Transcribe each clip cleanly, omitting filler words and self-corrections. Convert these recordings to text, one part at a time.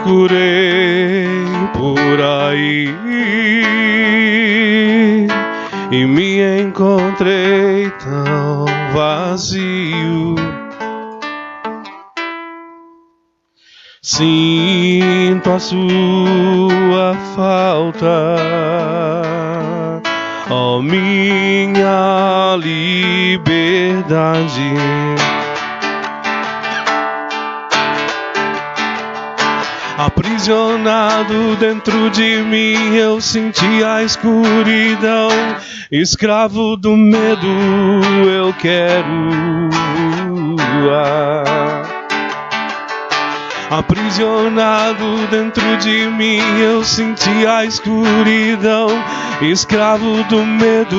procurei por aí e me encontrei tão vazio. Sinto a sua falta, ó minha liberdade. Aprisionado dentro de mim, eu senti a escuridão. Escravo do medo, eu quero aprisionado dentro de mim, eu senti a escuridão. Escravo do medo,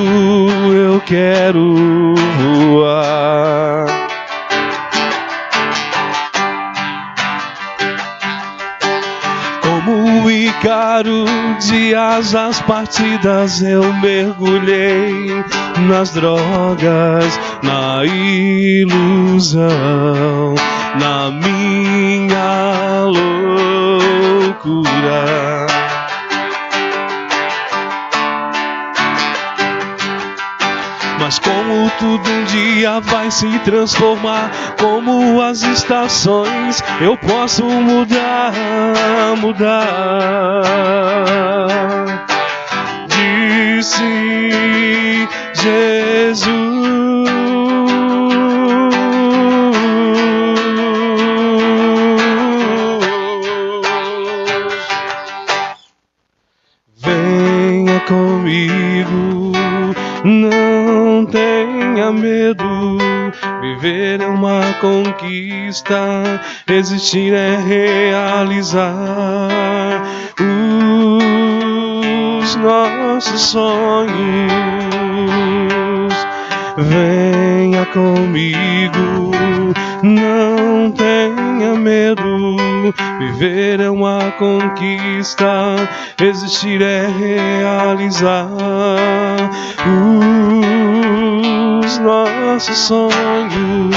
eu quero voar. Como Ícaro de asas partidas, eu mergulhei nas drogas, na ilusão, na minha loucura. Mas como tudo um dia vai se transformar, como as estações, eu posso mudar. Disse Jesus. Venha comigo, não tenha medo. Viver é uma conquista, existir é realizar os nossos sonhos. Venha comigo, não tenha medo. Viver é uma conquista, existir é realizar os nossos sonhos.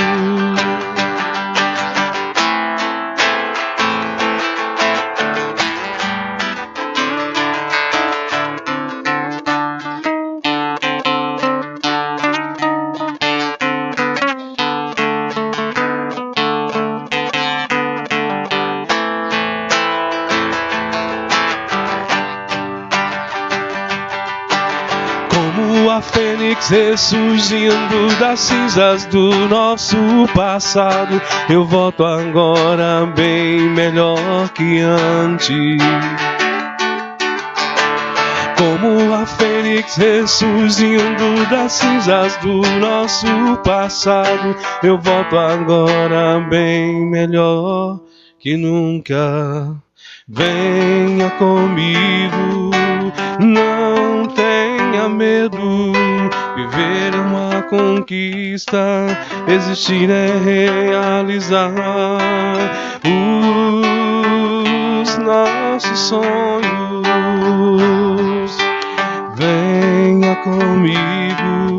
Fênix ressurgindo das cinzas do nosso passado, eu volto agora bem melhor que antes. Como a fênix ressurgindo das cinzas do nosso passado, eu volto agora bem melhor que nunca. Venha comigo, não tenha medo. Viver é uma conquista, existir é realizar os nossos sonhos. Venha comigo,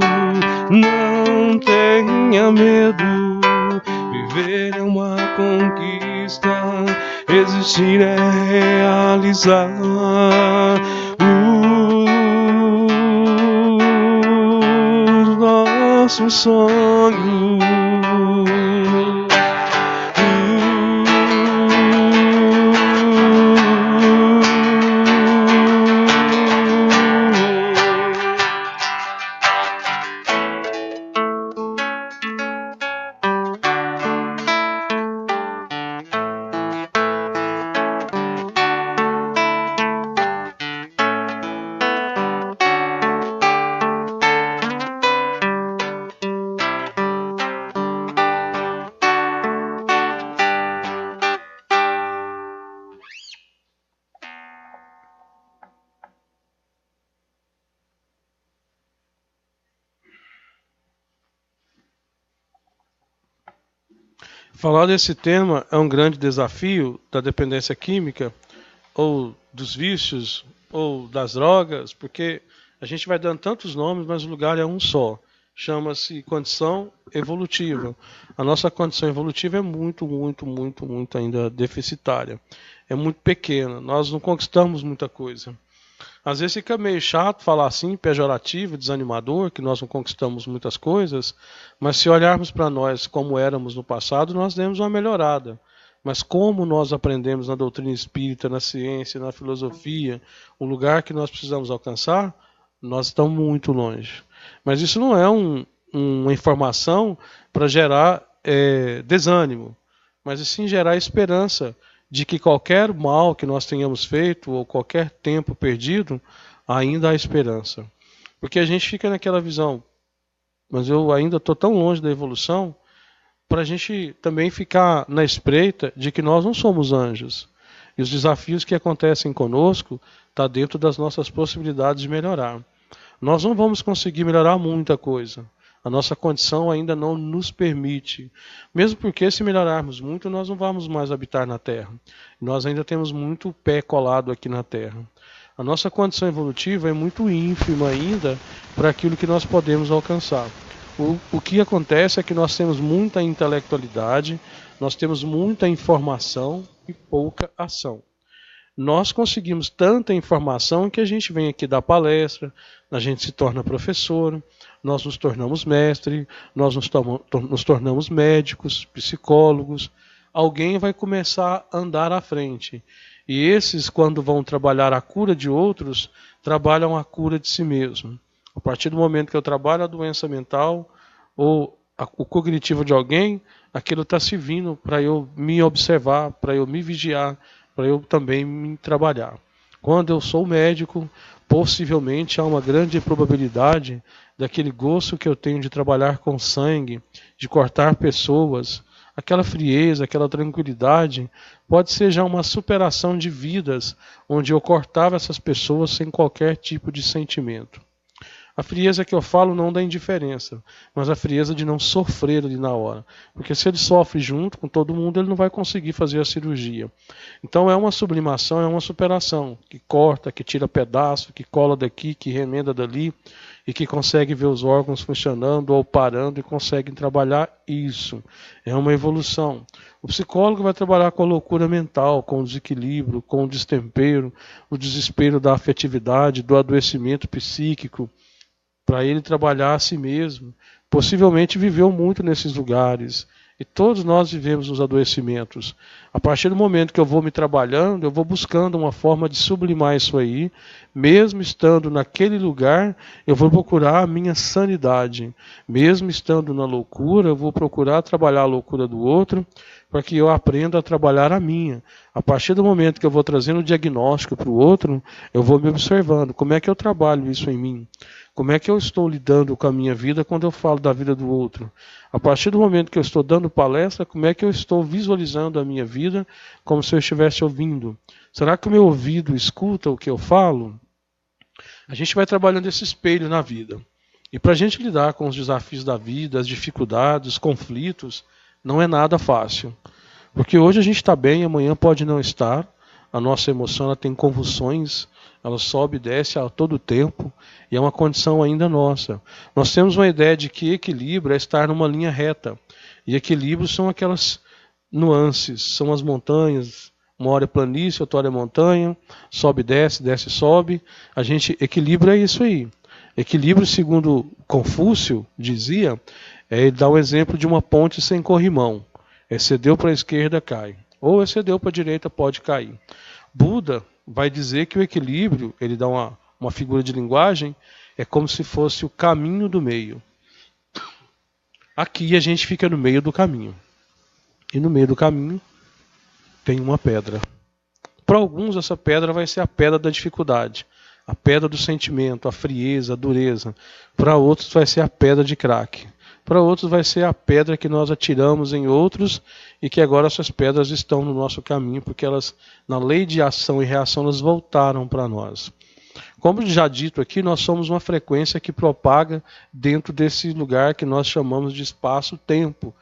não tenha medo. Viver é uma conquista, existir é realizar os nossos sonhos. Falar desse tema é um grande desafio da dependência química, ou dos vícios, ou das drogas, porque a gente vai dando tantos nomes, mas o lugar é um só. chama-se condição evolutiva. A nossa condição evolutiva é muito ainda deficitária. É muito pequena. Nós não conquistamos muita coisa. Às vezes fica meio chato falar assim, pejorativo, desanimador, que nós não conquistamos muitas coisas, mas se olharmos para nós como éramos no passado, nós demos uma melhorada. Mas como nós aprendemos na doutrina espírita, na ciência, na filosofia, o lugar que nós precisamos alcançar, nós estamos muito longe. Mas isso não é uma informação para gerar desânimo, mas sim gerar esperança de que qualquer mal que nós tenhamos feito ou qualquer tempo perdido, ainda há esperança. Porque a gente fica naquela visão, mas eu ainda estou tão longe da evolução, para a gente também ficar na espreita de que nós não somos anjos. E os desafios que acontecem conosco estão dentro das nossas possibilidades de melhorar. Nós não vamos conseguir melhorar muita coisa. A nossa condição ainda não nos permite. Mesmo porque se melhorarmos muito, nós não vamos mais habitar na Terra. Nós ainda temos muito pé colado aqui na Terra. A nossa condição evolutiva é muito ínfima ainda para aquilo que nós podemos alcançar. O que acontece é que nós temos muita intelectualidade, nós temos muita informação e pouca ação. Nós conseguimos tanta informação que a gente vem aqui dar palestra, a gente se torna professor, nós nos tornamos mestre, nós nos tornamos médicos, psicólogos. Alguém vai começar a andar à frente. E esses, quando vão trabalhar a cura de outros, trabalham a cura de si mesmo. A partir do momento que eu trabalho a doença mental ou o cognitivo de alguém, aquilo está servindo para eu me observar, para eu me vigiar, para eu também me trabalhar. Quando eu sou médico, possivelmente há uma grande probabilidade daquele gosto que eu tenho de trabalhar com sangue, de cortar pessoas, aquela frieza, aquela tranquilidade, pode ser já uma superação de vidas, onde eu cortava essas pessoas sem qualquer tipo de sentimento. A frieza que eu falo não da indiferença, mas a frieza de não sofrer ali na hora. Porque se ele sofre junto com todo mundo, ele não vai conseguir fazer a cirurgia. Então é uma sublimação, é uma superação, que corta, que tira pedaço, que cola daqui, que remenda dali, e que consegue ver os órgãos funcionando ou parando e consegue trabalhar isso. É uma evolução. O psicólogo vai trabalhar com a loucura mental, com o desequilíbrio, com o destempero, o desespero da afetividade, do adoecimento psíquico, para ele trabalhar a si mesmo. Possivelmente viveu muito nesses lugares. E todos nós vivemos nos adoecimentos. A partir do momento que eu vou me trabalhando, eu vou buscando uma forma de sublimar isso aí. Mesmo estando naquele lugar, eu vou procurar a minha sanidade. Mesmo estando na loucura, eu vou procurar trabalhar a loucura do outro, para que eu aprenda a trabalhar a minha. A partir do momento que eu vou trazendo o diagnóstico para o outro, eu vou me observando. Como é que eu trabalho isso em mim? Como é que eu estou lidando com a minha vida quando eu falo da vida do outro? A partir do momento que eu estou dando palestra, como é que eu estou visualizando a minha vida como se eu estivesse ouvindo? Será que o meu ouvido escuta o que eu falo? A gente vai trabalhando esse espelho na vida. E para a gente lidar com os desafios da vida, as dificuldades, os conflitos, não é nada fácil. Porque hoje a gente está bem, amanhã pode não estar. A nossa emoção ela tem convulsões, ela sobe e desce a todo tempo, e é uma condição ainda nossa. Nós temos uma ideia de que equilíbrio é estar numa linha reta. E equilíbrio são aquelas nuances, são as montanhas. Uma hora é planície, outra hora é montanha, sobe, desce, sobe. Equilíbrio é isso aí. Equilíbrio, segundo Confúcio dizia, ele dá o exemplo de uma ponte sem corrimão. Excedeu para a esquerda, cai. Ou excedeu para a direita, pode cair. Buda vai dizer que o equilíbrio, ele dá uma figura de linguagem, é como se fosse o caminho do meio. Aqui a gente fica no meio do caminho. E no meio do caminho tem uma pedra. Para alguns essa pedra vai ser a pedra da dificuldade, a pedra do sentimento, a frieza, a dureza. Para outros vai ser a pedra de craque. Para outros vai ser a pedra que nós atiramos em outros e que agora essas pedras estão no nosso caminho, porque elas, na lei de ação e reação, elas voltaram para nós. Como já dito aqui, nós somos uma frequência que propaga dentro desse lugar que nós chamamos de espaço-tempo,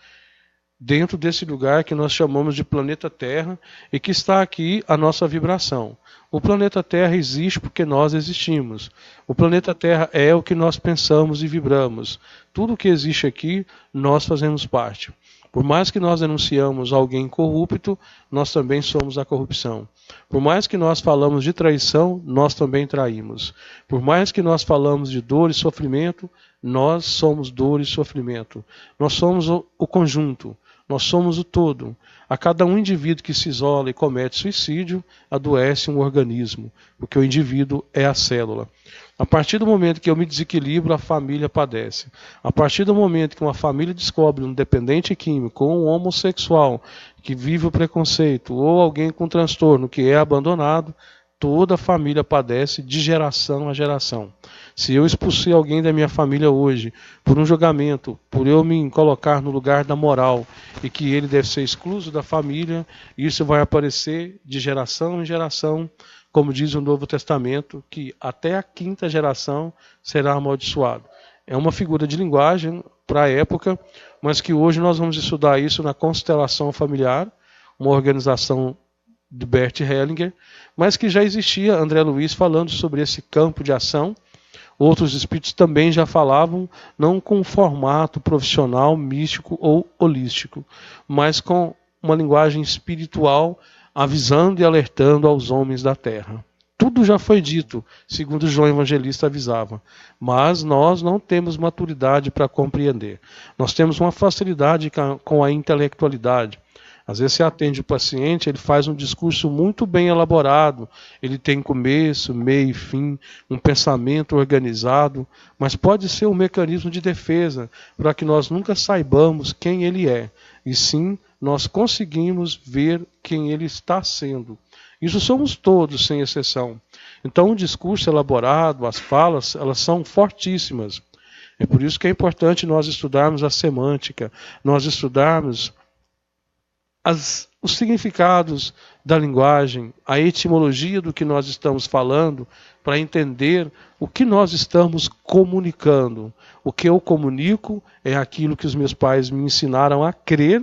dentro desse lugar que nós chamamos de planeta Terra e que está aqui a nossa vibração. O planeta Terra existe porque nós existimos. O planeta Terra é o que nós pensamos e vibramos. Tudo que existe aqui, nós fazemos parte. Por mais que nós denunciamos alguém corrupto, nós também somos a corrupção. Por mais que nós falamos de traição, nós também traímos. Por mais que nós falamos de dor e sofrimento, nós somos dor e sofrimento. Nós somos o conjunto. Nós somos o todo. A cada um indivíduo que se isola e comete suicídio, adoece um organismo, porque o indivíduo é a célula. A partir do momento que eu me desequilibro, a família padece. A partir do momento que uma família descobre um dependente químico ou um homossexual que vive o preconceito, ou alguém com transtorno que é abandonado, toda a família padece de geração a geração. Se eu expulsei alguém da minha família hoje por um julgamento, por eu me colocar no lugar da moral e que ele deve ser excluso da família, isso vai aparecer de geração em geração, como diz o Novo Testamento, que até a 5ª geração será amaldiçoado. É uma figura de linguagem para a época, mas que hoje nós vamos estudar isso na Constelação Familiar, uma organização de Bert Hellinger, mas que já existia André Luiz falando sobre esse campo de ação. Outros espíritos também já falavam, não com um formato profissional, místico ou holístico, mas com uma linguagem espiritual, avisando e alertando aos homens da terra. Tudo já foi dito, segundo João Evangelista avisava, mas nós não temos maturidade para compreender. Nós temos uma facilidade com a intelectualidade. Às vezes você atende o paciente, ele faz um discurso muito bem elaborado, ele tem começo, meio e fim, um pensamento organizado, mas pode ser um mecanismo de defesa para que nós nunca saibamos quem ele é, e sim nós conseguimos ver quem ele está sendo. Isso somos todos, sem exceção. Então o discurso elaborado, as falas, elas são fortíssimas. É por isso que é importante nós estudarmos a semântica, nós estudarmos os significados da linguagem, a etimologia do que nós estamos falando, para entender o que nós estamos comunicando. O que eu comunico é aquilo que os meus pais me ensinaram a crer,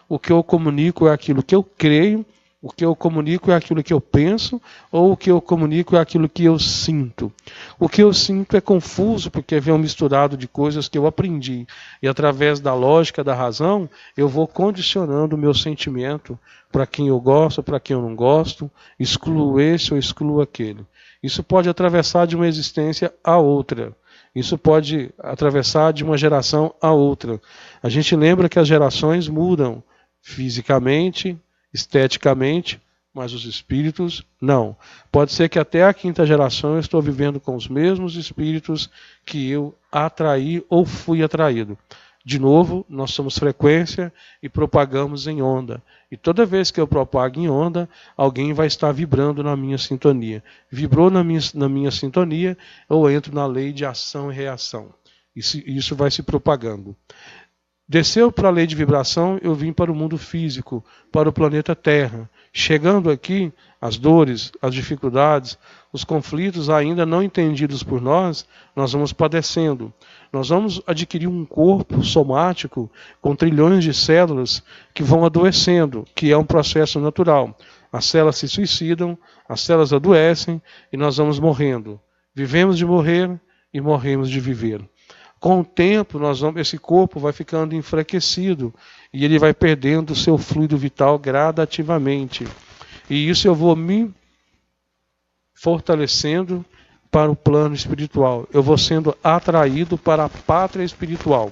o que eu comunico é aquilo que eu creio, o que eu comunico é aquilo que eu penso, ou o que eu comunico é aquilo que eu sinto. O que eu sinto é confuso, porque vem um misturado de coisas que eu aprendi. E através da lógica, da razão, eu vou condicionando o meu sentimento para quem eu gosto, para quem eu não gosto, excluo esse ou excluo aquele. Isso pode atravessar de uma existência a outra. Isso pode atravessar de uma geração a outra. A gente lembra que as gerações mudam fisicamente, esteticamente, mas os espíritos não. Pode ser que até a 5ª geração eu estou vivendo com os mesmos espíritos que eu atraí ou fui atraído. De novo, nós somos frequência e propagamos em onda. E toda vez que eu propago em onda, alguém vai estar vibrando na minha sintonia. Vibrou na minha sintonia, eu entro na lei de ação e reação. Isso vai se propagando. Desceu para a lei de vibração, eu vim para o mundo físico, para o planeta Terra. Chegando aqui, as dores, as dificuldades, os conflitos ainda não entendidos por nós vamos padecendo. Nós vamos adquirir um corpo somático com trilhões de células que vão adoecendo, que é um processo natural. As células se suicidam, as células adoecem e nós vamos morrendo. Vivemos de morrer e morremos de viver. Com o tempo, esse corpo vai ficando enfraquecido e ele vai perdendo o seu fluido vital gradativamente. E isso eu vou me fortalecendo para o plano espiritual. Eu vou sendo atraído para a pátria espiritual.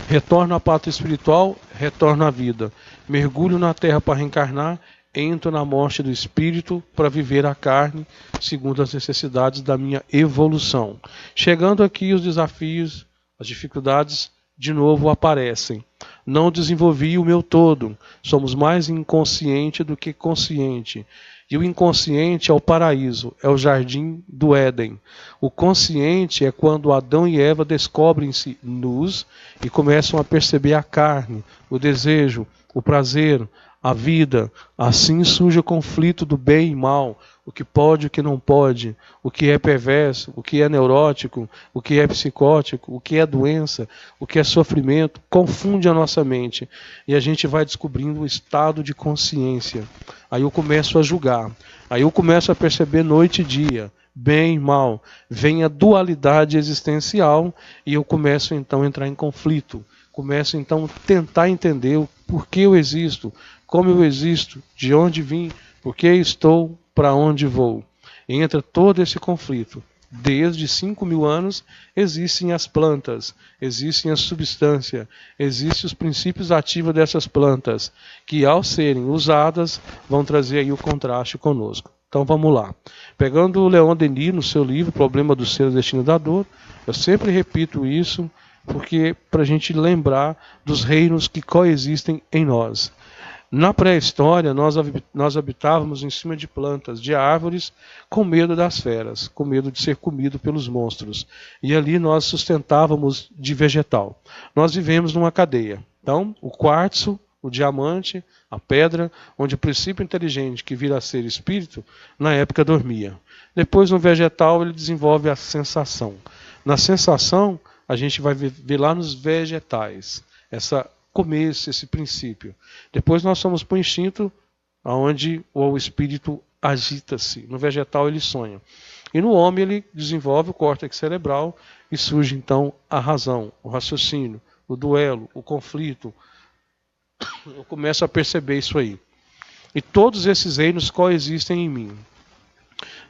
Retorno à pátria espiritual, retorno à vida. Mergulho na terra para reencarnar, entro na morte do espírito para viver a carne, segundo as necessidades da minha evolução. Chegando aqui, os desafios, as dificuldades, de novo aparecem. Não desenvolvi o meu todo. Somos mais inconsciente do que consciente. E o inconsciente é o paraíso, é o jardim do Éden. O consciente é quando Adão e Eva descobrem-se nus e começam a perceber a carne, o desejo, o prazer, a vida. Assim surge o conflito do bem e mal, o que pode, o que não pode, o que é perverso, o que é neurótico, o que é psicótico, o que é doença, o que é sofrimento, confunde a nossa mente. E a gente vai descobrindo o estado de consciência. Aí eu começo a julgar. Aí eu começo a perceber noite e dia, bem e mal. Vem a dualidade existencial e eu começo então a entrar em conflito. Começo então a tentar entender o porquê eu existo, como eu existo, de onde vim, por que estou, para onde vou. Entra todo esse conflito. Desde 5.000 anos existem as plantas, existem a substância, existem os princípios ativos dessas plantas, que ao serem usadas vão trazer aí o contraste conosco. Então vamos lá. Pegando o Leon Denis no seu livro Problema do Ser e Destino da Dor, eu sempre repito isso, porque para a gente lembrar dos reinos que coexistem em nós. Na pré-história, nós habitávamos em cima de plantas, de árvores, com medo das feras, com medo de ser comido pelos monstros. E ali nós sustentávamos de vegetal. Nós vivemos numa cadeia. Então, o quartzo, o diamante, a pedra, onde o princípio inteligente que vira a ser espírito, na época dormia. Depois, no vegetal, ele desenvolve a sensação. Na sensação, a gente vai ver lá nos vegetais, começo, esse princípio. Depois nós somos para o instinto, onde o espírito agita-se. No vegetal ele sonha. E no homem ele desenvolve o córtex cerebral e surge então a razão, o raciocínio, o duelo, o conflito. Eu começo a perceber isso aí. E todos esses reinos coexistem em mim.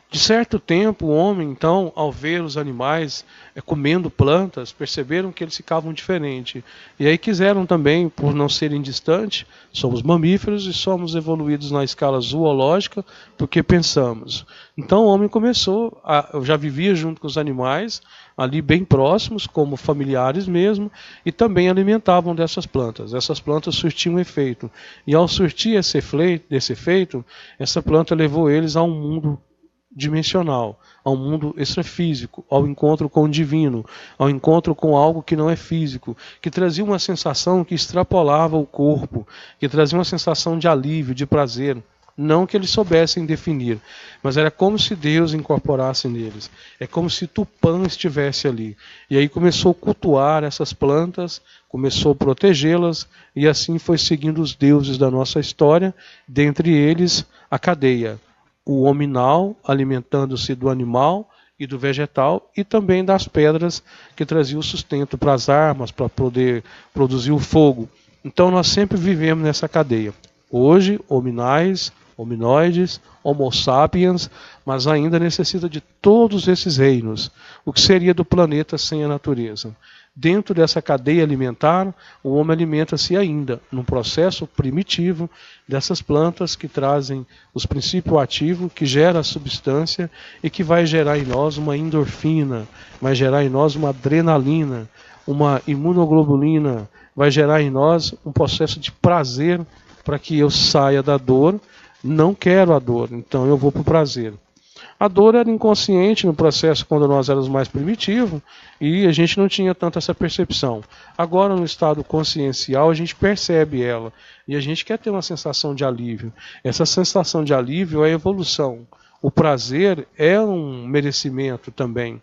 De certo tempo, o homem, então, ao ver os animais comendo plantas, perceberam que eles ficavam diferentes. E aí quiseram também, por não serem distantes, somos mamíferos e somos evoluídos na escala zoológica, porque pensamos. Então o homem começou, eu já vivia junto com os animais, ali bem próximos, como familiares mesmo, e também alimentavam dessas plantas. Essas plantas surtiam efeito. E ao surtir esse efeito, essa planta levou eles a um mundo dimensional, ao mundo extrafísico, ao encontro com o divino, ao encontro com algo que não é físico, que trazia uma sensação que extrapolava o corpo, que trazia uma sensação de alívio, de prazer. Não que eles soubessem definir, mas era como se Deus incorporasse neles. É como se Tupã estivesse ali. E aí começou a cultuar essas plantas, começou a protegê-las, e assim foi seguindo os deuses da nossa história, dentre eles a cadeia. O hominal alimentando-se do animal e do vegetal e também das pedras que traziam o sustento para as armas, para poder produzir o fogo. Então nós sempre vivemos nessa cadeia. Hoje, hominais, hominoides, homo sapiens, mas ainda necessita de todos esses reinos. O que seria do planeta sem a natureza? Dentro dessa cadeia alimentar, o homem alimenta-se ainda num processo primitivo dessas plantas que trazem os princípios ativos, que gera a substância e que vai gerar em nós uma endorfina, vai gerar em nós uma adrenalina, uma imunoglobulina, vai gerar em nós um processo de prazer para que eu saia da dor. Não quero a dor, então eu vou para o prazer. A dor era inconsciente no processo quando nós éramos mais primitivos e a gente não tinha tanto essa percepção. Agora, no estado consciencial, a gente percebe ela e a gente quer ter uma sensação de alívio. Essa sensação de alívio é a evolução. O prazer é um merecimento também,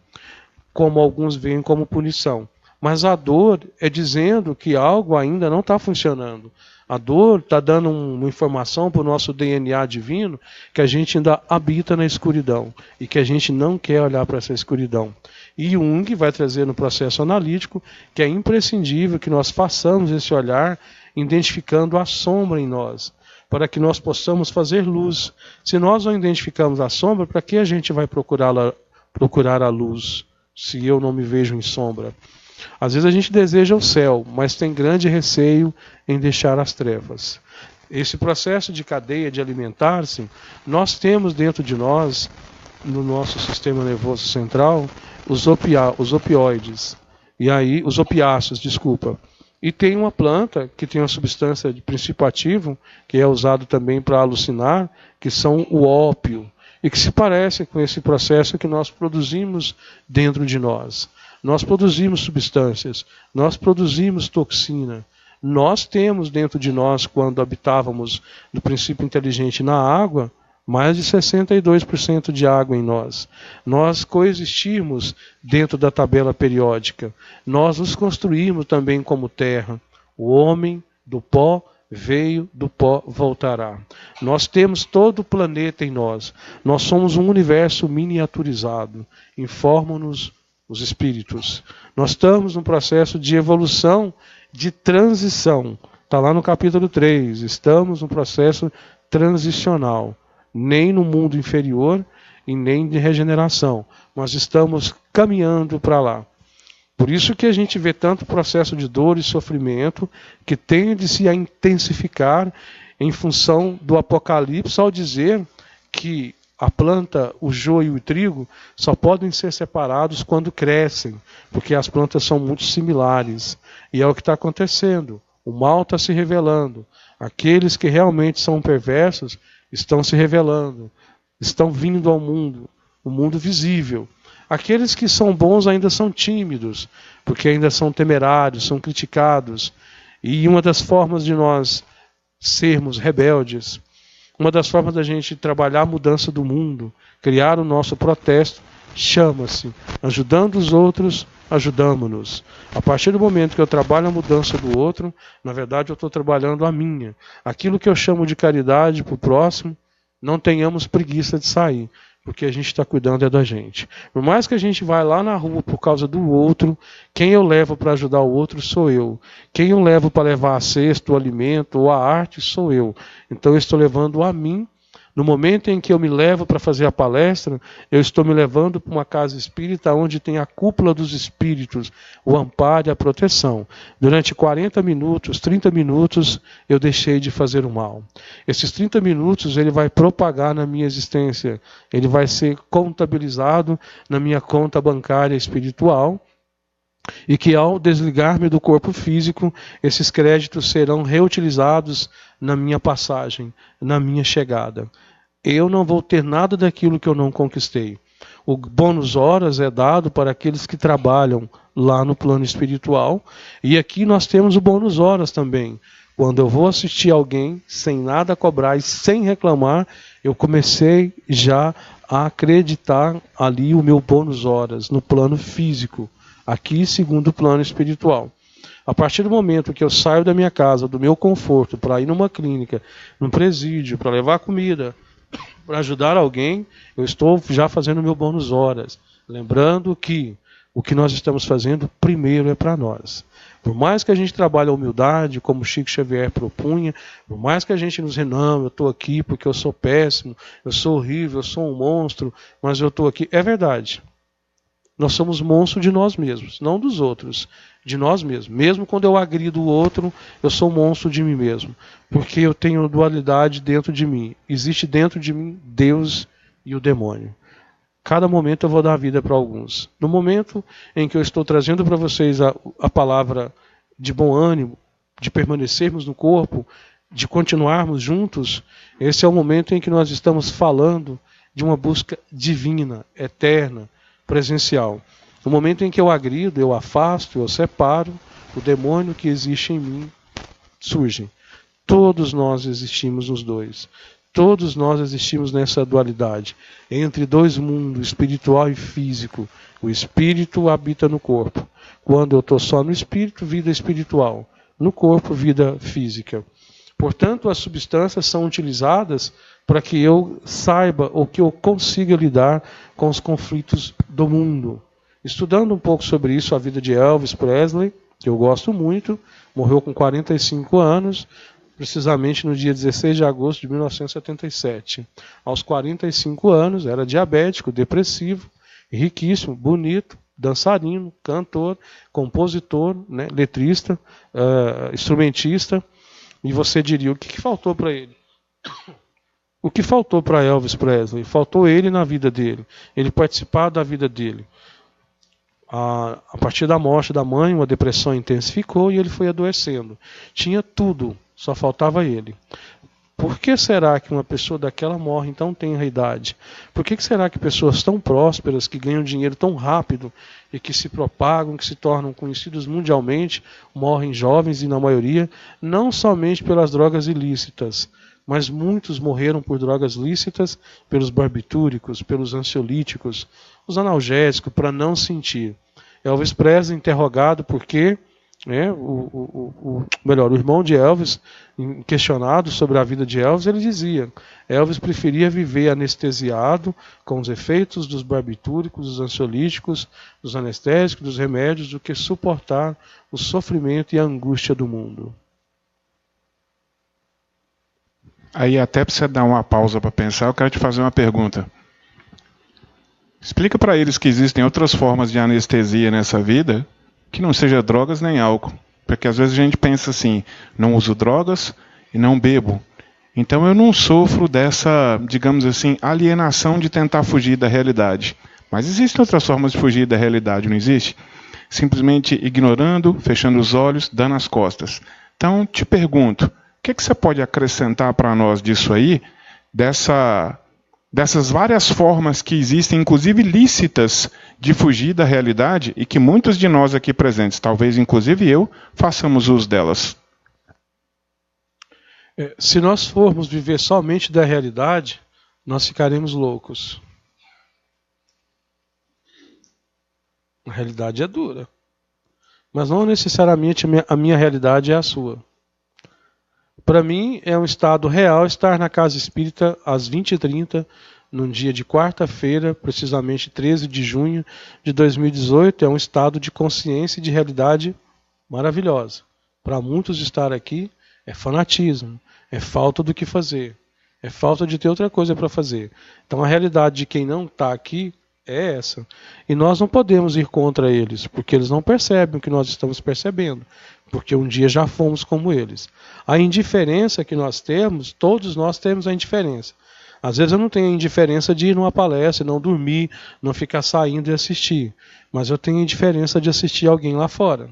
como alguns veem como punição. Mas a dor é dizendo que algo ainda não está funcionando. A dor está dando uma informação para o nosso DNA divino que a gente ainda habita na escuridão e que a gente não quer olhar para essa escuridão. E Jung vai trazer no processo analítico que é imprescindível que nós façamos esse olhar identificando a sombra em nós, para que nós possamos fazer luz. Se nós não identificamos a sombra, para que a gente vai procurar a luz, se eu não me vejo em sombra? Às vezes a gente deseja o céu, mas tem grande receio em deixar as trevas. Esse processo de cadeia de alimentar-se, nós temos dentro de nós, no nosso sistema nervoso central, os opioides, e aí os opiáceos, desculpa. E tem uma planta que tem uma substância de princípio ativo, que é usado também para alucinar, que são o ópio, e que se parece com esse processo que nós produzimos dentro de nós. Nós produzimos substâncias, nós produzimos toxina. Nós temos dentro de nós, quando habitávamos no princípio inteligente na água, Mais de 62% de água em nós. Nós coexistimos dentro da tabela periódica. Nós nos construímos também como terra. O homem do pó veio, do pó voltará. Nós temos todo o planeta em nós. Nós somos um universo miniaturizado. Informam-nos os espíritos. Nós estamos num processo de evolução, de transição. Está lá no capítulo 3. Estamos num processo transicional. Nem no mundo inferior e nem de regeneração. Nós estamos caminhando para lá. Por isso que a gente vê tanto processo de dor e sofrimento que tende-se a intensificar em função do Apocalipse ao dizer que a planta, o joio e o trigo só podem ser separados quando crescem, porque as plantas são muito similares. E é o que está acontecendo. O mal está se revelando. Aqueles que realmente são perversos estão se revelando, estão vindo ao mundo, o mundo visível. Aqueles que são bons ainda são tímidos, porque ainda são temerários, são criticados. E uma das formas de nós sermos rebeldes, uma das formas da gente trabalhar a mudança do mundo, criar o nosso protesto, chama-se ajudando os outros, ajudamo-nos. A partir do momento que eu trabalho a mudança do outro, na verdade eu estou trabalhando a minha. Aquilo que eu chamo de caridade para o próximo, não tenhamos preguiça de sair, porque a gente está cuidando é da gente. Por mais que a gente vá lá na rua por causa do outro, quem eu levo para ajudar o outro sou eu. Quem eu levo para levar a cesta, o alimento ou a arte sou eu. Então eu estou levando a mim. No momento em que eu me levo para fazer a palestra, eu estou me levando para uma casa espírita onde tem a cúpula dos espíritos, o amparo e a proteção. Durante 40 minutos, 30 minutos, eu deixei de fazer o mal. Esses 30 minutos ele vai propagar na minha existência, ele vai ser contabilizado na minha conta bancária espiritual, e que ao desligar-me do corpo físico, esses créditos serão reutilizados na minha passagem, na minha chegada. Eu não vou ter nada daquilo que eu não conquistei. O bônus horas é dado para aqueles que trabalham lá no plano espiritual, e aqui nós temos o bônus horas também. Quando eu vou assistir alguém sem nada cobrar e sem reclamar, eu comecei já a acreditar ali o meu bônus horas no plano físico. Aqui, segundo o plano espiritual. A partir do momento que eu saio da minha casa, do meu conforto, para ir numa clínica, num presídio, para levar comida, para ajudar alguém, eu estou já fazendo o meu bônus horas. Lembrando que o que nós estamos fazendo primeiro é para nós. Por mais que a gente trabalhe a humildade, como Chico Xavier propunha, por mais que a gente nos renome, eu estou aqui porque eu sou péssimo, eu sou horrível, eu sou um monstro, mas eu estou aqui. É verdade. Nós somos monstros de nós mesmos, não dos outros, de nós mesmos. Mesmo quando eu agrido o outro, eu sou monstro de mim mesmo, porque eu tenho dualidade dentro de mim. Existe dentro de mim Deus e o demônio. Cada momento eu vou dar vida para alguns. No momento em que eu estou trazendo para vocês a palavra de bom ânimo, de permanecermos no corpo, de continuarmos juntos, esse é o momento em que nós estamos falando de uma busca divina, eterna, presencial. No momento em que eu agrido, eu afasto, eu separo, o demônio que existe em mim surge. Todos nós existimos nos dois. Todos nós existimos nessa dualidade, entre dois mundos, espiritual e físico. O espírito habita no corpo. Quando eu estou só no espírito, vida espiritual. No corpo, vida física. Portanto, as substâncias são utilizadas para que eu saiba ou que eu consiga lidar com os conflitos do mundo. Estudando um pouco sobre isso, a vida de Elvis Presley, que eu gosto muito, morreu com 45 anos, precisamente no dia 16 de agosto de 1977. Aos 45 anos, era diabético, depressivo, riquíssimo, bonito, dançarino, cantor, compositor, né, letrista, instrumentista. E você diria, o que faltou para ele? O que faltou para Elvis Presley? Faltou ele na vida dele, ele participar da vida dele. A partir da morte da mãe, uma depressão intensificou e ele foi adoecendo. Tinha tudo, só faltava ele. Por que será que uma pessoa daquela morre em tão tenra idade? Por que será que pessoas tão prósperas, que ganham dinheiro tão rápido e que se propagam, que se tornam conhecidos mundialmente, morrem jovens e, na maioria, não somente pelas drogas ilícitas, mas muitos morreram por drogas lícitas, pelos barbitúricos, pelos ansiolíticos, os analgésicos, para não sentir. Elvis Presley, interrogado por quê, o irmão de Elvis, questionado sobre a vida de Elvis, ele dizia: Elvis preferia viver anestesiado com os efeitos dos barbitúricos, dos ansiolíticos, dos anestésicos, dos remédios, do que suportar o sofrimento e a angústia do mundo. Aí, até para você dar uma pausa para pensar, eu quero te fazer uma pergunta. Explica para eles que existem outras formas de anestesia nessa vida que não seja drogas nem álcool. Porque às vezes a gente pensa assim: não uso drogas e não bebo, então eu não sofro dessa, digamos assim, alienação de tentar fugir da realidade. Mas existem outras formas de fugir da realidade, não existe? Simplesmente ignorando, fechando os olhos, dando as costas. Então, te pergunto, o que você pode acrescentar para nós disso aí, dessas várias formas que existem, inclusive lícitas, de fugir da realidade e que muitos de nós aqui presentes, talvez inclusive eu, façamos uso delas? Se nós formos viver somente da realidade, nós ficaremos loucos. A realidade é dura. Mas não necessariamente a minha realidade é a sua. Para mim, é um estado real estar na Casa Espírita às 20h30, num dia de quarta-feira, precisamente 13 de junho de 2018. É um estado de consciência e de realidade maravilhosa. Para muitos estar aqui é fanatismo, é falta do que fazer, é falta de ter outra coisa para fazer. Então a realidade de quem não está aqui é essa. E nós não podemos ir contra eles, porque eles não percebem o que nós estamos percebendo, porque um dia já fomos como eles. A indiferença que nós temos, todos nós temos a indiferença. Às vezes eu não tenho a indiferença de ir numa palestra, não dormir, não ficar saindo e assistir, mas eu tenho a indiferença de assistir alguém lá fora.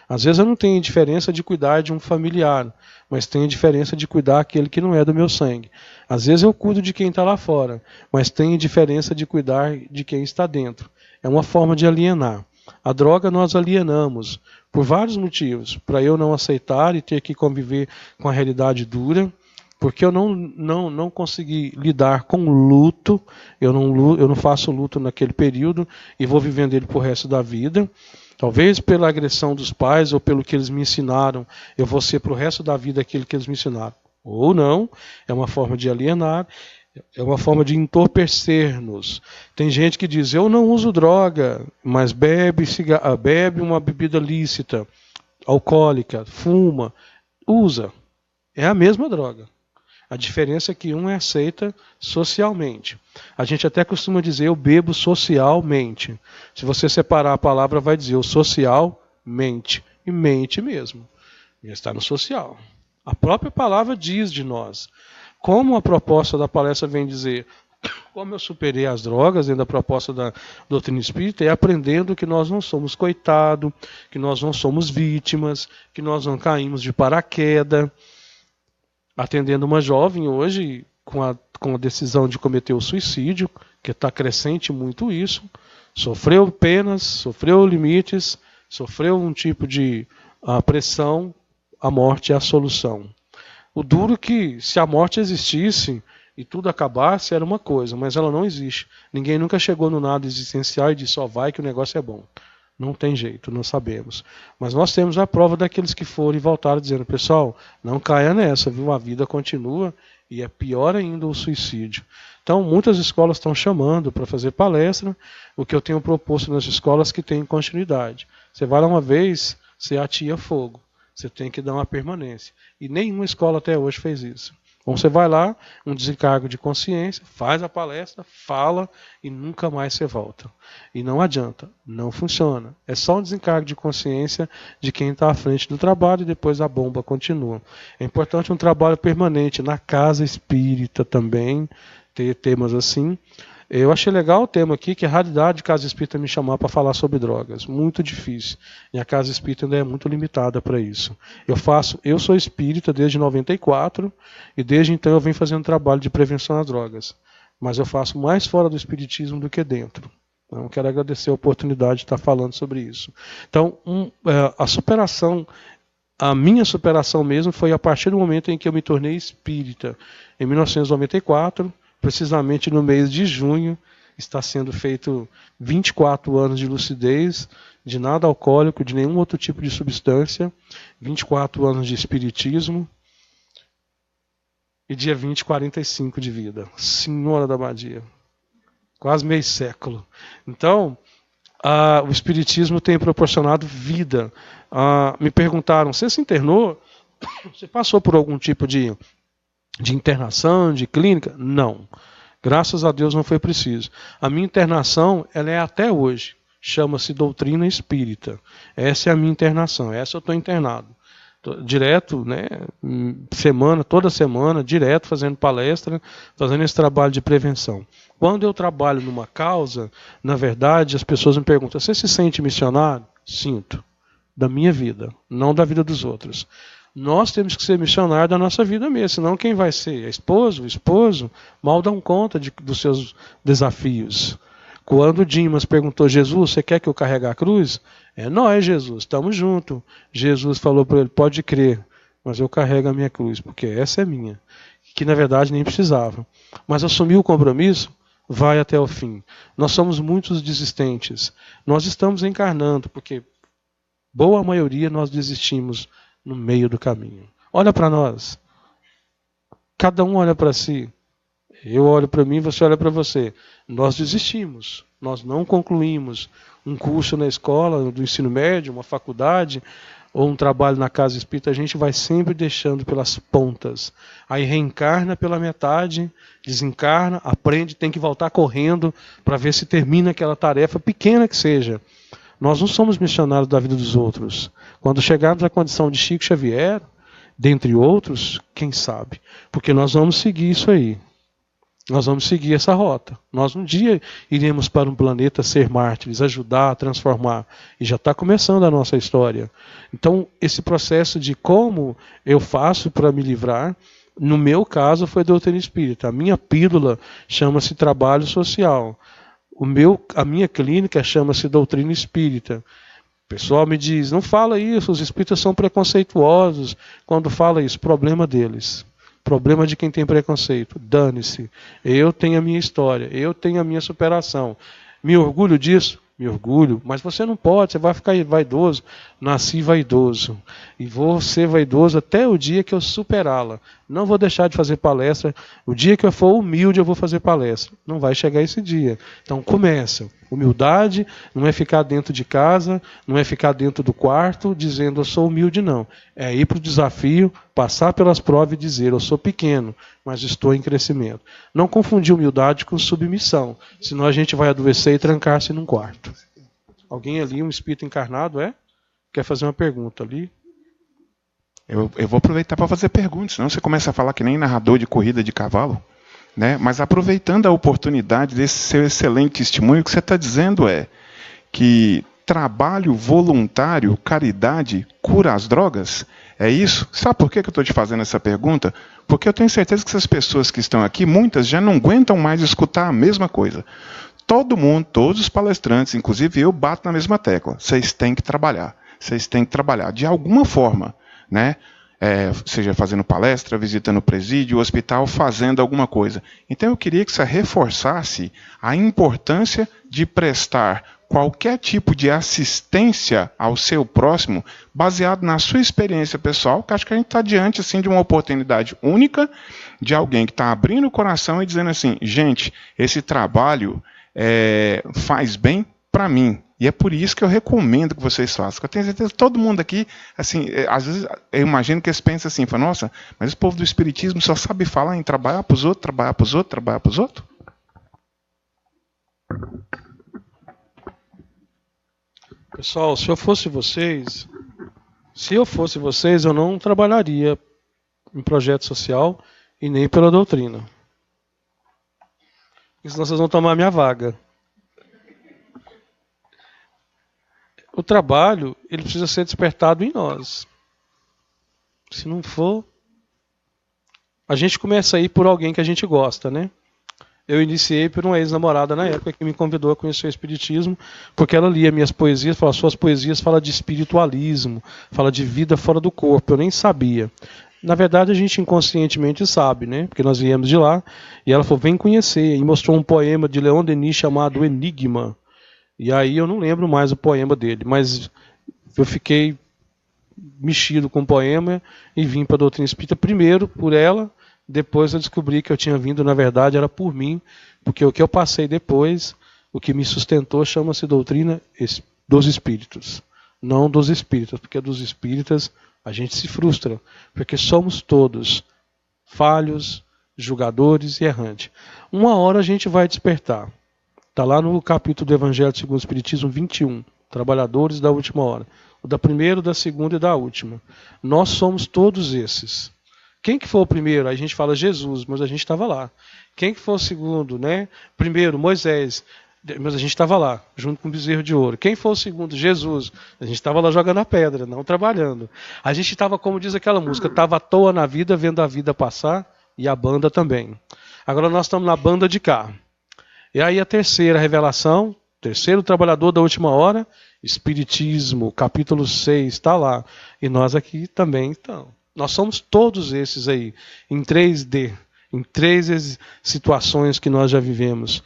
Às vezes eu não tenho a indiferença de cuidar de um familiar, mas tenho a diferença de cuidar daquele que não é do meu sangue. Às vezes eu cuido de quem está lá fora, mas tenho a diferença de cuidar de quem está dentro. É uma forma de alienar. A droga nós alienamos por vários motivos. Para eu não aceitar e ter que conviver com a realidade dura, porque eu não consegui lidar com o luto, eu não faço luto naquele período e vou vivendo ele para o resto da vida. Talvez pela agressão dos pais ou pelo que eles me ensinaram, eu vou ser para o resto da vida aquilo que eles me ensinaram. Ou não, é uma forma de alienar, é uma forma de entorpecer-nos. Tem gente que diz: eu não uso droga, mas bebe uma bebida lícita, alcoólica, fuma, usa. É a mesma droga. A diferença é que um é aceita socialmente. A gente até costuma dizer: eu bebo socialmente. Se você separar a palavra, vai dizer: o social mente. E mente mesmo. E está no social. A própria palavra diz de nós. Como a proposta da palestra vem dizer, como eu superei as drogas dentro da proposta da doutrina espírita, é aprendendo que nós não somos coitado, que nós não somos vítimas, que nós não caímos de paraquedas. Atendendo uma jovem hoje com a decisão de cometer o suicídio, que está crescente muito isso, sofreu penas, sofreu limites, sofreu um tipo de pressão, a morte é a solução. O duro que, se a morte existisse e tudo acabasse, era uma coisa, mas ela não existe. Ninguém nunca chegou no nada existencial e disse: só vai que o negócio é bom. Não tem jeito, não sabemos. Mas nós temos a prova daqueles que foram e voltaram dizendo: pessoal, não caia nessa, viu? A vida continua e é pior ainda o suicídio. Então, muitas escolas estão chamando para fazer palestra, o que eu tenho proposto nas escolas que tem continuidade. Você vai lá uma vez, você atia fogo. Você tem que dar uma permanência. E nenhuma escola até hoje fez isso. Então você vai lá, um desencargo de consciência, faz a palestra, fala e nunca mais você volta. E não adianta, não funciona. É só um desencargo de consciência de quem está à frente do trabalho e depois a bomba continua. É importante um trabalho permanente na casa espírita também, ter temas assim. Eu achei legal o tema aqui, que é raridade de Casa Espírita me chamar para falar sobre drogas. Muito difícil. E a Casa Espírita ainda é muito limitada para isso. Eu sou espírita desde 94 e desde então eu venho fazendo trabalho de prevenção às drogas. Mas eu faço mais fora do espiritismo do que dentro. Então, quero agradecer a oportunidade de estar falando sobre isso. Então, a superação A minha superação mesmo foi a partir do momento em que eu me tornei espírita. Em 1994, precisamente no mês de junho, está sendo feito 24 anos de lucidez, de nada alcoólico, de nenhum outro tipo de substância, 24 anos de espiritismo, e dia 20, 45 de vida. Senhora da Badia. Quase meio século. Então, o espiritismo tem proporcionado vida. Me perguntaram, você se internou? Você passou por algum tipo de internação, de clínica? Não. Graças a Deus não foi preciso. A minha internação, ela é até hoje. Chama-se doutrina espírita. Essa é a minha internação. Essa eu estou internado. Direto, né, toda semana, direto fazendo palestra, fazendo esse trabalho de prevenção. Quando eu trabalho numa causa, na verdade, as pessoas me perguntam, você se sente missionário? Sinto. Da minha vida, não da vida dos outros. Nós temos que ser missionários da nossa vida mesmo, senão quem vai ser? A esposa, o esposo, mal dão conta dos seus desafios. Quando Dimas perguntou, Jesus, você quer que eu carregue a cruz? É nós, Jesus, estamos juntos. Jesus falou para ele, pode crer, mas eu carrego a minha cruz, porque essa é minha. Que na verdade nem precisava. Mas assumir o compromisso, vai até o fim. Nós somos muitos desistentes. Nós estamos encarnando, porque boa maioria nós desistimos no meio do caminho. Olha para nós. Cada um olha para si. Eu olho para mim, você olha para você. Nós desistimos. Nós não concluímos um curso na escola, do ensino médio, uma faculdade, ou um trabalho na casa espírita. A gente vai sempre deixando pelas pontas. Aí reencarna pela metade, desencarna, aprende, tem que voltar correndo para ver se termina aquela tarefa, pequena que seja. Nós não somos missionários da vida dos outros. Quando chegarmos à condição de Chico Xavier, dentre outros, quem sabe? Porque nós vamos seguir isso aí. Nós vamos seguir essa rota. Nós um dia iremos para um planeta ser mártires, ajudar a transformar. E já está começando a nossa história. Então, esse processo de como eu faço para me livrar, no meu caso foi doutrina espírita. A minha pílula chama-se trabalho social. A minha clínica chama-se doutrina espírita. O pessoal me diz, não fala isso, os espíritas são preconceituosos. Quando fala isso, problema deles. Problema de quem tem preconceito. Dane-se. Eu tenho a minha história, eu tenho a minha superação. Me orgulho disso? Me orgulho, mas você não pode, você vai ficar vaidoso. Nasci vaidoso. E vou ser vaidoso até o dia que eu superá-la. Não vou deixar de fazer palestra. O dia que eu for humilde, eu vou fazer palestra. Não vai chegar esse dia. Então começa. Humildade não é ficar dentro de casa, não é ficar dentro do quarto dizendo eu sou humilde, não. É ir para o desafio, passar pelas provas e dizer eu sou pequeno, mas estou em crescimento. Não confundir humildade com submissão, senão a gente vai adoecer e trancar-se num quarto. Alguém ali, um espírito encarnado, quer fazer uma pergunta ali? Eu vou aproveitar para fazer perguntas, senão você começa a falar que nem narrador de corrida de cavalo. Né? Mas aproveitando a oportunidade desse seu excelente testemunho, o que você está dizendo é que trabalho voluntário, caridade, cura as drogas? É isso? Sabe por que eu estou te fazendo essa pergunta? Porque eu tenho certeza que essas pessoas que estão aqui, muitas já não aguentam mais escutar a mesma coisa. Todo mundo, todos os palestrantes, inclusive eu, bato na mesma tecla. Vocês têm que trabalhar. Vocês têm que trabalhar de alguma forma, né? Seja fazendo palestra, visitando o presídio, o hospital, fazendo alguma coisa. Então eu queria que você reforçasse a importância de prestar qualquer tipo de assistência ao seu próximo, baseado na sua experiência pessoal, que acho que a gente está diante assim, de uma oportunidade única, de alguém que está abrindo o coração e dizendo assim, gente, esse trabalho faz bem para mim. E é por isso que eu recomendo que vocês façam. Eu tenho certeza que todo mundo aqui, assim, às vezes eu imagino que eles pensam assim, nossa, mas esse povo do espiritismo só sabe falar em trabalhar para os outros, trabalhar para os outros, trabalhar para os outros? Pessoal, se eu fosse vocês, eu não trabalharia em projeto social e nem pela doutrina. Porque senão vocês vão tomar a minha vaga. O trabalho, ele precisa ser despertado em nós. Se não for, a gente começa a ir por alguém que a gente gosta, né? Eu iniciei por uma ex-namorada na época que me convidou a conhecer o Espiritismo, porque ela lia minhas poesias, falava, suas poesias falam de espiritualismo, fala de vida fora do corpo. Eu nem sabia. Na verdade, a gente inconscientemente sabe, né? Porque nós viemos de lá. E ela falou, vem conhecer. E mostrou um poema de Leon Denis chamado Enigma. E aí eu não lembro mais o poema dele, mas eu fiquei mexido com o poema e vim para a doutrina espírita primeiro por ela, depois eu descobri que eu tinha vindo, na verdade, era por mim, porque o que eu passei depois, o que me sustentou, chama-se doutrina dos espíritos, não dos espíritas, porque dos espíritas a gente se frustra, porque somos todos falhos, julgadores e errantes. Uma hora a gente vai despertar. Está lá no capítulo do Evangelho segundo o Espiritismo 21, trabalhadores da última hora. O da primeira, da segunda e da última. Nós somos todos esses. Quem que foi o primeiro? Aí a gente fala Jesus, mas a gente estava lá. Quem que foi o segundo, né? Primeiro, Moisés, mas a gente estava lá, junto com o bezerro de ouro. Quem foi o segundo? Jesus. A gente estava lá jogando a pedra, não trabalhando. A gente estava, como diz aquela música, estava à toa na vida, vendo a vida passar, e a banda também. Agora nós estamos na banda de cá. E aí a terceira revelação, terceiro trabalhador da última hora, Espiritismo, capítulo 6, está lá. E nós aqui também estamos. Nós somos todos esses aí, em 3D, em três situações que nós já vivemos.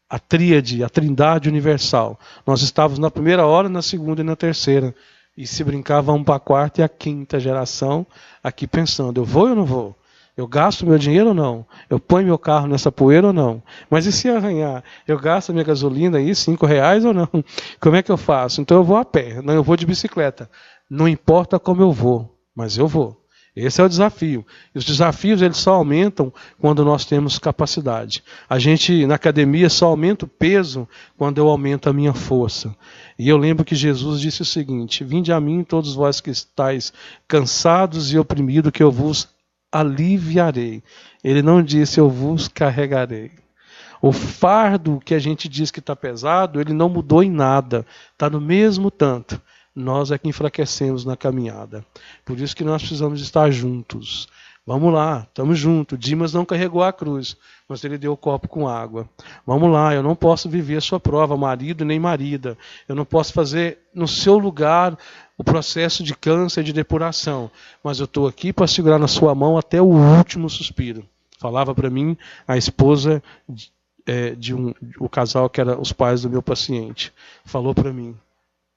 A tríade, a trindade universal. Nós estávamos na primeira hora, na segunda e na terceira. E se brincava para a quarta e a quinta geração, aqui pensando, eu vou ou não vou? Eu gasto meu dinheiro ou não? Eu ponho meu carro nessa poeira ou não? Mas e se arranhar? Eu gasto minha gasolina aí, R$5 ou não? Como é que eu faço? Então eu vou a pé, não, eu vou de bicicleta. Não importa como eu vou, mas eu vou. Esse é o desafio. E os desafios eles só aumentam quando nós temos capacidade. A gente, na academia, só aumenta o peso quando eu aumento a minha força. E eu lembro que Jesus disse o seguinte, vinde a mim todos vós que estáis cansados e oprimidos, que eu vos aliviarei. Ele não disse eu vos carregarei. O fardo que a gente diz que está pesado, ele não mudou em nada. Está no mesmo tanto. Nós é que enfraquecemos na caminhada. Por isso que nós precisamos estar juntos. Vamos lá, estamos juntos. Dimas não carregou a cruz, mas ele deu o copo com água. Vamos lá, eu não posso viver a sua prova, marido nem marida. Eu não posso fazer no seu lugar o processo de câncer, de depuração. Mas eu estou aqui para segurar na sua mão até o último suspiro. Falava para mim a esposa o casal que era os pais do meu paciente. Falou para mim.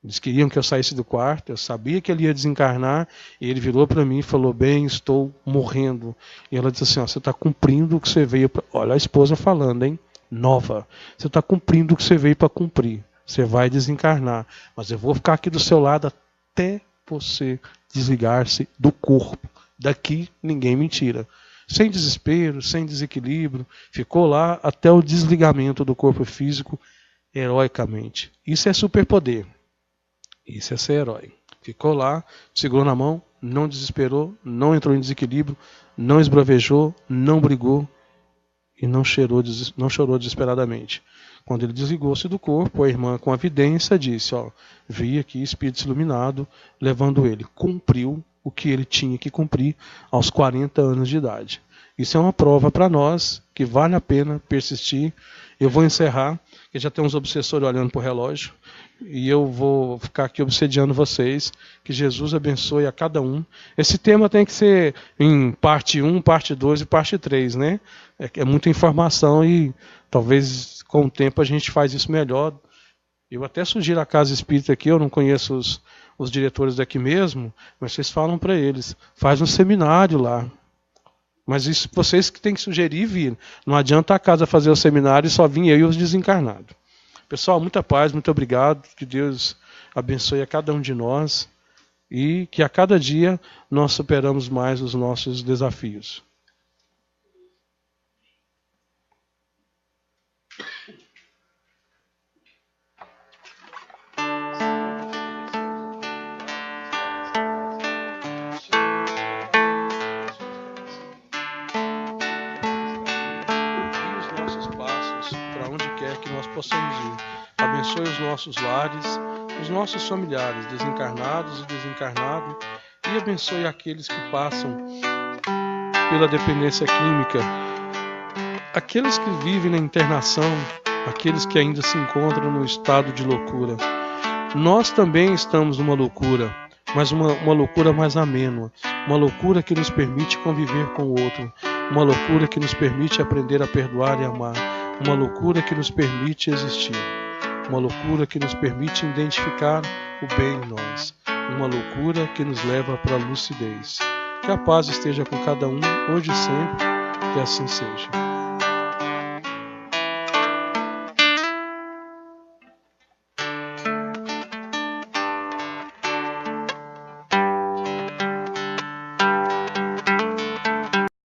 Eles queriam que eu saísse do quarto, eu sabia que ele ia desencarnar, e ele virou para mim e falou, bem, estou morrendo. E ela disse assim, ó, você está cumprindo o que você veio para... Olha a esposa falando, hein? Nova. Você está cumprindo o que você veio para cumprir. Você vai desencarnar. Mas eu vou ficar aqui do seu lado até você desligar-se do corpo. Daqui ninguém me tira. Sem desespero, sem desequilíbrio. Ficou lá até o desligamento do corpo físico, heroicamente. Isso é superpoder. Isso é ser herói. Ficou lá, segurou na mão, não desesperou, não entrou em desequilíbrio, não esbravejou, não brigou e não chorou desesperadamente. Quando ele desligou-se do corpo, a irmã, com a vidência, disse, ó, vi aqui espírito iluminado levando ele. Cumpriu o que ele tinha que cumprir aos 40 anos de idade. Isso é uma prova para nós que vale a pena persistir. Eu vou encerrar, porque já tem uns obsessores olhando para o relógio. E eu vou ficar aqui obsediando vocês. Que Jesus abençoe a cada um. Esse tema tem que ser em parte 1, parte 2 e parte 3, né? É muita informação e talvez com o tempo a gente faz isso melhor. Eu até sugiro a Casa Espírita aqui, eu não conheço os diretores daqui mesmo, mas vocês falam para eles, faz um seminário lá. Mas isso vocês que têm que sugerir vir. Não adianta a casa fazer o seminário e só vir eu e os desencarnados. Pessoal, muita paz, muito obrigado. Que Deus abençoe a cada um de nós e que a cada dia nós superamos mais os nossos desafios. Possamos ir. Abençoe os nossos lares, os nossos familiares, desencarnados e desencarnados, e abençoe aqueles que passam pela dependência química aqueles que vivem na internação, aqueles que ainda se encontram no estado de loucura, nós também estamos numa loucura, mas uma loucura mais amena, uma loucura que nos permite conviver com o outro, uma loucura que nos permite aprender a perdoar e amar, uma loucura que nos permite existir, uma loucura que nos permite identificar o bem em nós, uma loucura que nos leva para a lucidez. Que a paz esteja com cada um, hoje e sempre, que assim seja.